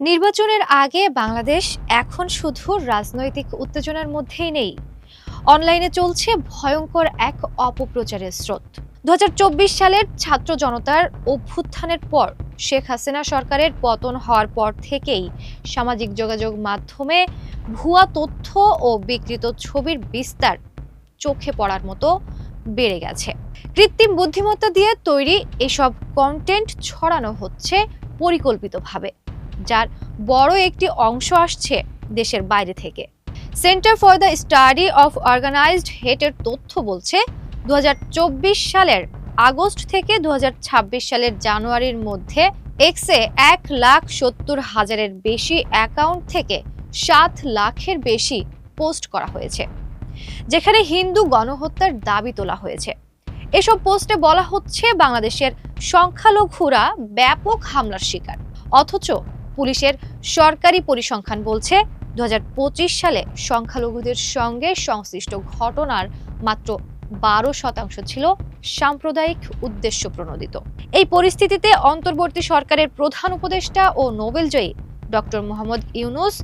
নির্বাচনের আগে বাংলাদেশ এখন শুধু রাজনৈতিক উত্তেজনার মধ্যেই নেই, অনলাইনে চলছে ভয়ঙ্কর এক অপপ্রচারের স্রোত। ২০২৪ সালের ছাত্র জনতার অভ্যুত্থানের পর শেখ হাসিনা সরকারের পতন হওয়ার পর থেকেই সামাজিক যোগাযোগ মাধ্যমে ভুয়া তথ্য ও বিকৃত ছবির বিস্তার চোখে পড়ার মতো বেড়ে গেছে। কৃত্রিম বুদ্ধিমত্তা দিয়ে তৈরি এসব কন্টেন্ট ছড়ানো হচ্ছে পরিকল্পিতভাবে, যার বড় একটি অংশ আসছে দেশের বাইরে থেকে। Center for the Study of Organized হেটের তথ্য বলছে ২০২৪ সালের আগস্ট থেকে ২০২৬ সালের জানুয়ারির মধ্যে এক্সে ১,৭০,০০০-এর বেশি অ্যাকাউন্ট থেকে ৭ লাখের বেশি পোস্ট করা হয়েছে, যেখানে হিন্দু গণহত্যার দাবি তোলা হয়েছে। এসব পোস্টে বলা হচ্ছে বাংলাদেশের সংখ্যালঘুরা ব্যাপক হামলার শিকার, অথচ পুলিশের সরকারি পরিসংখ্যান বলছে ২০২৫ সালে সংখ্যালঘুদের সঙ্গে সংশ্লিষ্ট ঘটনার মাত্র ১২% ছিল সাম্প্রদায়িক উদ্দেশ্য প্রণোদিত। এই পরিস্থিতিতে অন্তর্বর্তী সরকারের প্রধান উপদেষ্টা ও নোবেলজয়ী ডক্টর মোহাম্মদ ইউনূস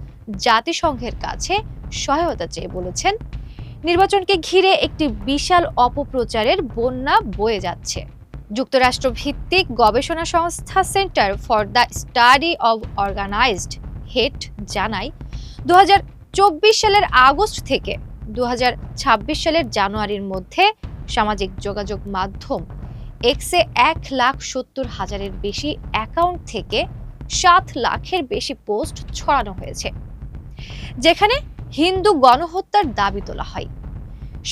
জাতিসংঘের কাছে সহায়তা চেয়ে বলেছেন, নির্বাচনকে ঘিরে একটি বিশাল অপপ্রচারের বন্যা বয়ে যাচ্ছে। যুক্তরাষ্ট্র ভিত্তিক গবেষণা সংস্থা Center for the Study of Organized Hate জানায়, ২০২৪ সালের আগস্ট থেকে ২০২৬ সালের জানুয়ারির মধ্যে সামাজিক যোগাযোগ মাধ্যম এক্সে ১,৭০,০০০-এর বেশি অ্যাকাউন্ট থেকে ৭ লাখের বেশি পোস্ট ছড়ানো হয়েছে, যেখানে হিন্দু গণহত্যার দাবি তোলা হয়।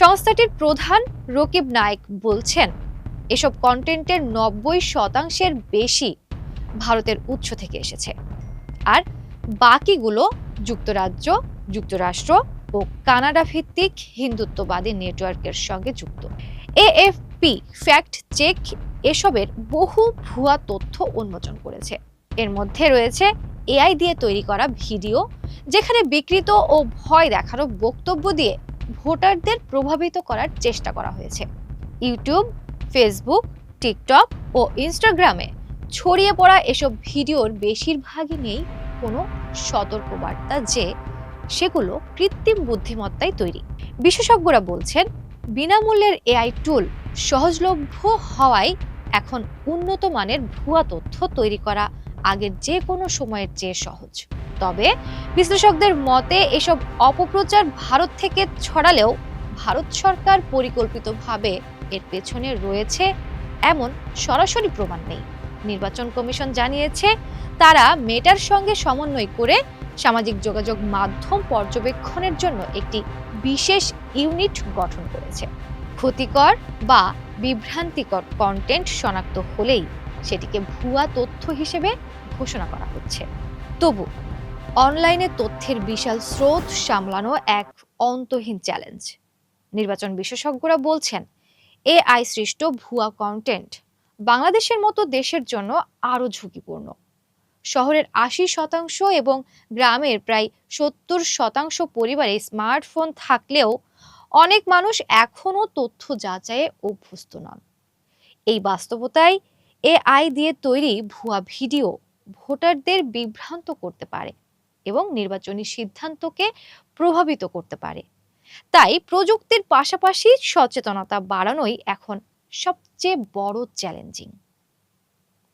সংস্থাটির প্রধান রকিব নায়েক বলছেন, এসব কন্টেন্টের ৯০%-এর বেশি ভারতের উৎস থেকে এসেছে, আর বাকিগুলো যুক্তরাজ্য, যুক্তরাষ্ট্র ও কানাডা ভিত্তিক হিন্দুত্ববাদী নেটওয়ার্কের সঙ্গে যুক্ত। এএফপি ফ্যাক্ট চেক এসবের বহু ভুয়া তথ্য উন্মোচন করেছে। এর মধ্যে রয়েছে এআই দিয়ে তৈরি করা ভিডিও, যেখানে বিকৃত ও ভয় দেখানো বক্তব্য দিয়ে ভোটারদের প্রভাবিত করার চেষ্টা করা হয়েছে। ইউটিউব, ফেসবুক, টিকটক ও ইনস্টাগ্রামে ছড়িয়ে পড়া এসব ভিডিওর বেশিরভাগই নেই কোনো সতর্কবার্তা যে সেগুলো কৃত্রিম বুদ্ধিমত্তায় তৈরি। বিশেষজ্ঞরা বলছেন, বিনামূল্যের এআই টুল সহজলভ্য হওয়ায় এখন উন্নত মানের ভুয়া তথ্য তৈরি করা আগের যে কোনো সময়ের চেয়ে সহজ। তবে বিশ্লেষকদের মতে এসব অপপ্রচার ভারত থেকে ছড়ালেও ভারত সরকার পরিকল্পিতভাবে এর পেছনে রয়েছে এমন সরাসরি প্রমাণ নেই। নির্বাচন কমিশন জানিয়েছে, তারা মেটার সঙ্গে সমন্বয় করে সামাজিক যোগাযোগ মাধ্যম পর্যবেক্ষণের জন্য একটি বিশেষ ইউনিট গঠন করেছে। ক্ষতিকর বা বিভ্রান্তিকর কন্টেন্ট শনাক্ত হলেই সেটিকে ভুয়া তথ্য হিসেবে ঘোষণা করা হচ্ছে। তবু অনলাইনে তথ্যের বিশাল স্রোত সামলানো এক অন্তহীন চ্যালেঞ্জ। নির্বাচন বিশেষজ্ঞরা বলছেন, এআই সৃষ্ট ভুয়া কন্টেন্ট বাংলাদেশের মতো দেশের জন্য আরও ঝুঁকিপূর্ণ। শহরের ৮০% এবং গ্রামের প্রায় ৭০% পরিবারে স্মার্টফোন থাকলেও অনেক মানুষ এখনও তথ্য যাচাইয়ে অভ্যস্ত নন। এই বাস্তবতায় এআই দিয়ে তৈরি ভুয়া ভিডিও ভোটারদের বিভ্রান্ত করতে পারে এবং নির্বাচনী সিদ্ধান্তকে প্রভাবিত করতে পারে। তাই প্রযুক্তির পাশাপাশি সচেতনতা বাড়ানোই এখন সবচেয়ে বড় চ্যালেঞ্জিং।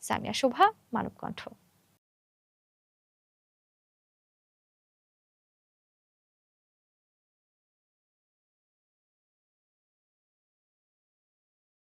সামিয়া শোভা, মানবকণ্ঠ।